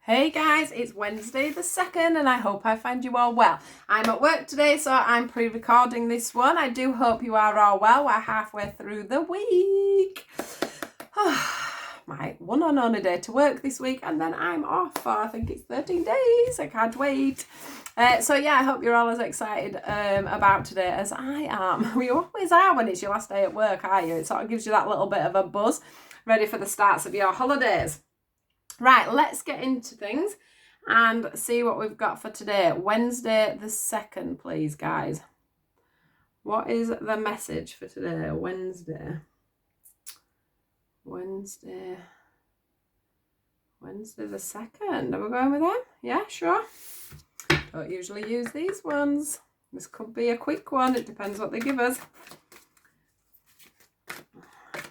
Hey guys, it's Wednesday the 2nd and I hope I find you all well. I'm at work today, so I'm pre-recording this one. I do hope you are all well. We're halfway through the week. My one and only day to work this week, and then I'm off for, I think it's 13 days. I can't wait. So yeah, I hope you're all as excited about today as I am. We always are when it's your last day at work, are you? It sort of gives you that little bit of a buzz, ready for the starts of your holidays. Right, let's get into things and see what we've got for today. Wednesday the 2nd, please, guys. What is the message for today? Wednesday the 2nd. Are we going with that? Yeah, sure. Don't usually use these ones. This could be a quick one. It depends what they give us.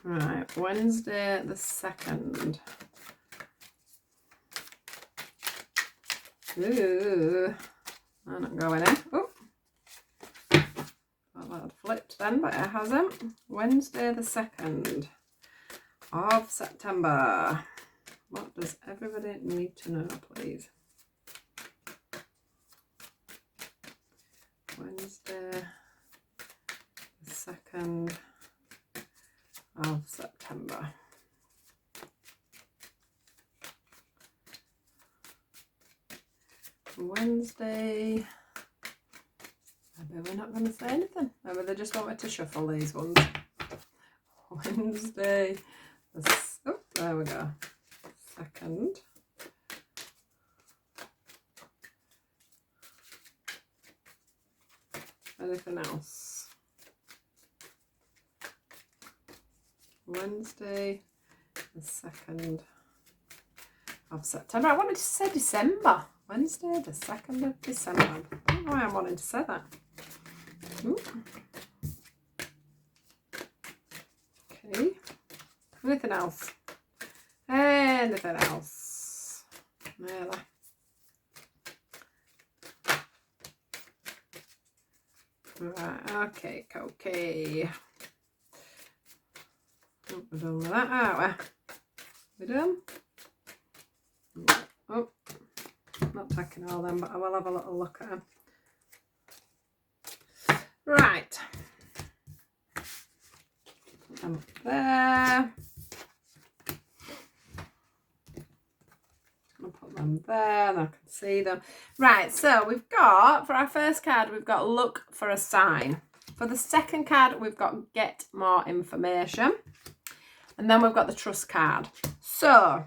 Right, Wednesday the 2nd. Ooh, I'm not going in. Oh, thought that had flipped then, but it hasn't. Wednesday the 2nd of September. What does everybody need to know, please? Wednesday the 2nd of September. Wednesday. Maybe we're not going to say anything. Maybe they just want me to shuffle these ones. Wednesday. Oh, there we go. 2nd. Anything else? Wednesday, the 2nd of September. I wanted to say December. Wednesday, the 2nd of December. I don't know why I'm wanting to say that. Ooh. Okay. Anything else? Anything else? Really? Right, okay. Oh, we're done with that, aren't we? We done? Oh. Not taking all them, but I will have a little look at them. Right. Put them up there. I'll put them there and I can see them. Right, so we've got, for our first card, we've got look for a sign. For the second card, we've got get more information. And then we've got the trust card. So,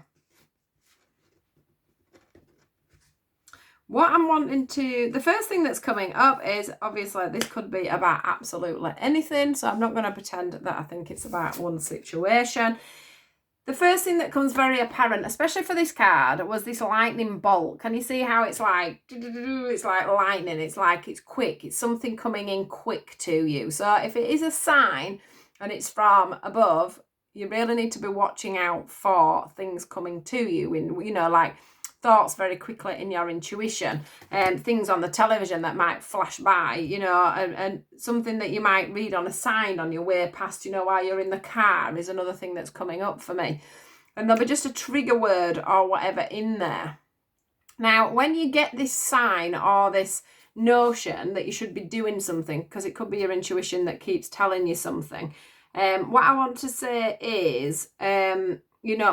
what I'm wanting to, the first thing that's coming up is, obviously, this could be about absolutely anything. So I'm not going to pretend that I think it's about one situation. The first thing that comes very apparent, especially for this card, was this lightning bolt. Can you see how it's like lightning? It's like it's quick. It's something coming in quick to you. So if it is a sign and it's from above, you really need to be watching out for things coming to you in, like thoughts very quickly in your intuition, and things on the television that might flash by, and something that you might read on a sign on your way past, while you're in the car is another thing that's coming up for me. And there'll be just a trigger word or whatever in there. Now, when you get this sign or this notion that you should be doing something, because it could be your intuition that keeps telling you something, what I want to say is,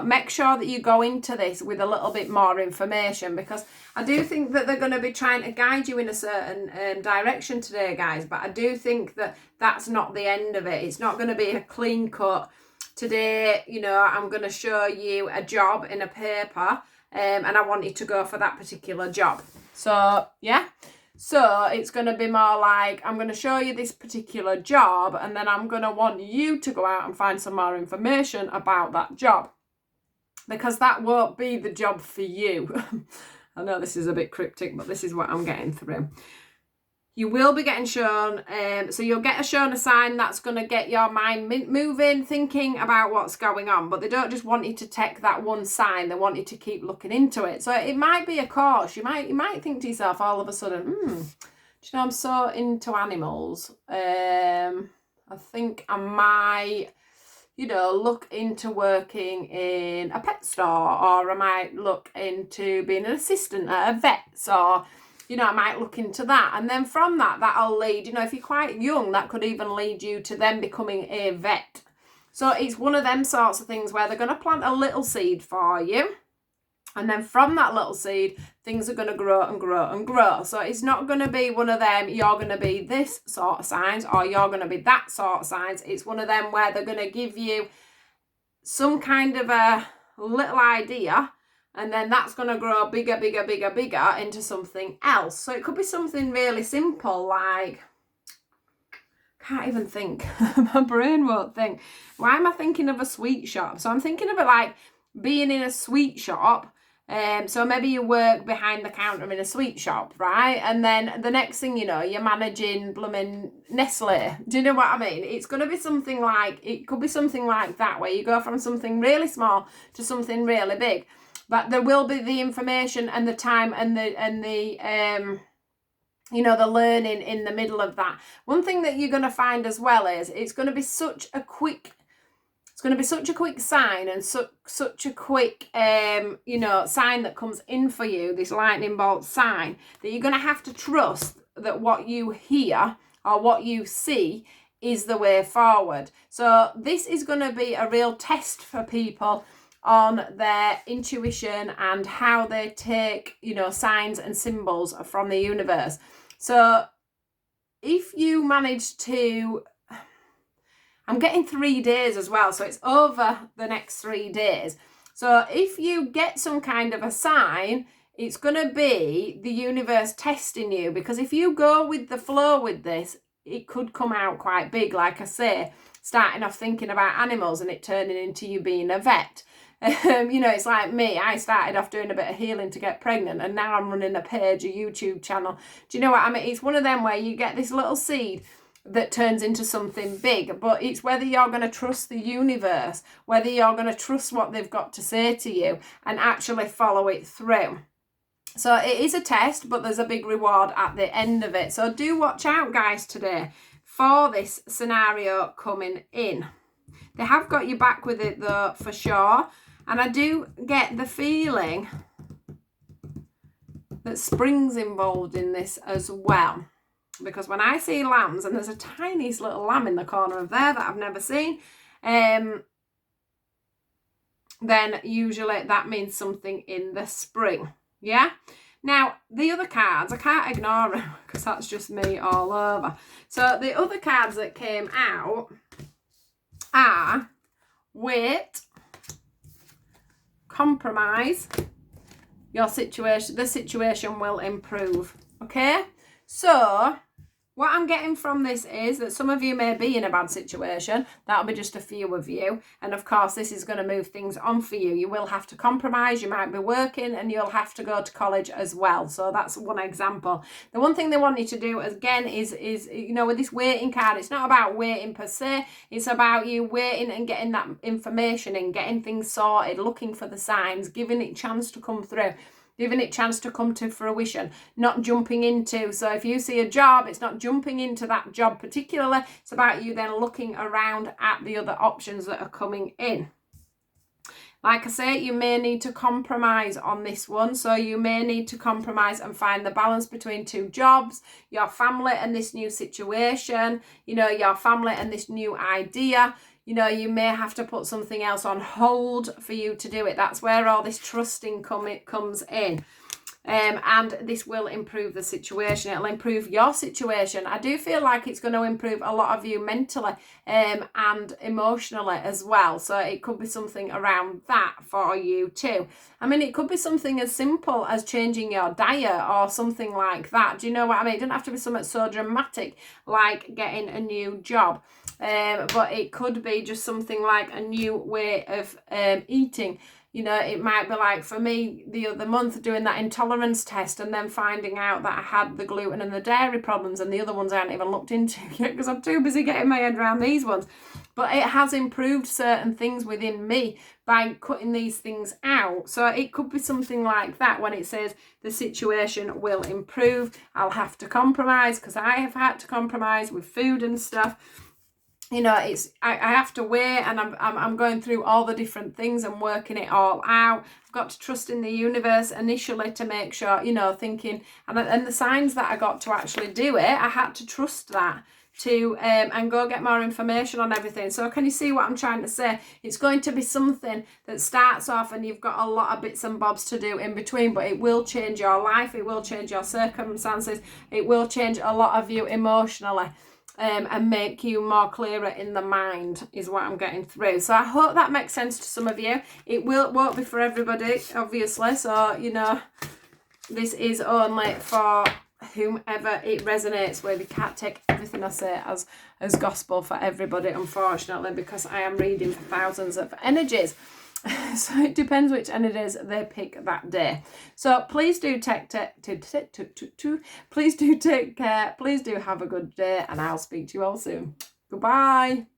make sure that you go into this with a little bit more information, because I do think that they're going to be trying to guide you in a certain direction today, guys. But I do think that that's not the end of it. It's not going to be a clean cut. Today, I'm going to show you a job in a paper, and I want you to go for that particular job. So, yeah. So it's going to be more like, I'm going to show you this particular job, and then I'm going to want you to go out and find some more information about that job, because that won't be the job for you. I know this is a bit cryptic, but this is what I'm getting through. You will be getting shown, so you'll get shown a sign that's going to get your mind moving, thinking about what's going on. But they don't just want you to take that one sign; they want you to keep looking into it. So it might be a course. You might think to yourself all of a sudden, I'm so into animals. I think I might you know, look into working in a pet store, or I might look into being an assistant at a vet's, or, you know, I might look into that. And then from that, that'll lead, you know, if you're quite young, that could even lead you to then becoming a vet. So it's one of them sorts of things where they're going to plant a little seed for you. And then from that little seed, things are going to grow and grow and grow. So it's not going to be one of them, you're going to be this sort of signs, or you're going to be that sort of signs. It's one of them where they're going to give you some kind of a little idea, and then that's going to grow bigger, bigger, bigger, bigger into something else. So it could be something really simple, like, can't even think. My brain won't think. Why am I thinking of a sweet shop? So I'm thinking of it like being in a sweet shop. So maybe you work behind the counter in a sweet shop, right? And then the next thing you know, you're managing blooming Nestle. Do you know what I mean? It's going to be something like, it could be something like that, where you go from something really small to something really big. But there will be the information and the time and the you know, the learning in the middle of that. One thing that you're going to find as well is it's going to be such a quick sign, and such a quick, you know, sign that comes in for you, this lightning bolt sign, that you're going to have to trust that what you hear or what you see is the way forward. So this is going to be a real test for people on their intuition and how they take, you know, signs and symbols from the universe. So if you manage to, I'm getting 3 days as well, so it's over the next 3 days. So if you get some kind of a sign, it's going to be the universe testing you, because if you go with the flow with this, it could come out quite big, like I say, starting off thinking about animals and it turning into you being a vet. You know, it's like me. I started off doing a bit of healing to get pregnant, and now I'm running a page, a YouTube channel. Do you know what I mean? It's one of them where you get this little seed that turns into something big, but it's whether you're going to trust the universe, whether you're going to trust what they've got to say to you and actually follow it through. So it is a test, but there's a big reward at the end of it. So do watch out, guys, today for this scenario coming in. They have got you back with it, though, for sure. And I do get the feeling that spring's involved in this as well. Because when I see lambs, and there's a tiniest little lamb in the corner of there that I've never seen, then usually that means something in the spring. Yeah? Now, the other cards, I can't ignore them because that's just me all over. So the other cards that came out are wait, compromise, your situation, the situation will improve. Okay? So what I'm getting from this is that some of you may be in a bad situation. That'll be just a few of you. And of course, this is going to move things on for you. You will have to compromise. You might be working and you'll have to go to college as well. So that's one example. The one thing they want you to do, again, is you know, with this waiting card, it's not about waiting per se. It's about you waiting and getting that information and getting things sorted, looking for the signs, giving it a chance to come through. Giving it a chance to come to fruition, not jumping into. So if you see a job, it's not jumping into that job particularly. It's about you then looking around at the other options that are coming in. Like I say, you may need to compromise on this one. So you may need to compromise and find the balance between two jobs, your family and this new situation, you know, your family and this new idea. You know, you may have to put something else on hold for you to do it. That's where all this trusting comes in. And this will improve the situation. It'll improve your situation. I do feel like it's going to improve a lot of you mentally and emotionally as well. So it could be something around that for you too. I mean, it could be something as simple as changing your diet or something like that. Do you know what I mean? It doesn't have to be something so dramatic like getting a new job. But it could be just something like a new way of eating. You know, it might be like for me the other month doing that intolerance test and then finding out that I had the gluten and the dairy problems, and the other ones I haven't even looked into yet because I'm too busy getting my head around these ones. But it has improved certain things within me by cutting these things out. So it could be something like that when it says the situation will improve. I'll have to compromise because I have had to compromise with food and stuff. you know, it's I have to wait, and I'm going through all the different things and working it all out. I've got to trust in the universe initially to make sure, you know, thinking, and the signs that I got to actually do it, I had to trust that to and go get more information on everything. So can you see what I'm trying to say? It's going to be something that starts off and you've got a lot of bits and bobs to do in between, but it will change your life, it will change your circumstances, it will change a lot of you emotionally. And make you more clearer in the mind is what I'm getting through. So I hope that makes sense to some of you. It won't be for everybody, obviously. So, you know, this is only for whomever it resonates with. You can't take everything I say as gospel for everybody, unfortunately, because I am reading for thousands of energies. So it depends which energies they pick that day. So please do please do take care. Please do have a good day, and I'll speak to you all soon. Goodbye.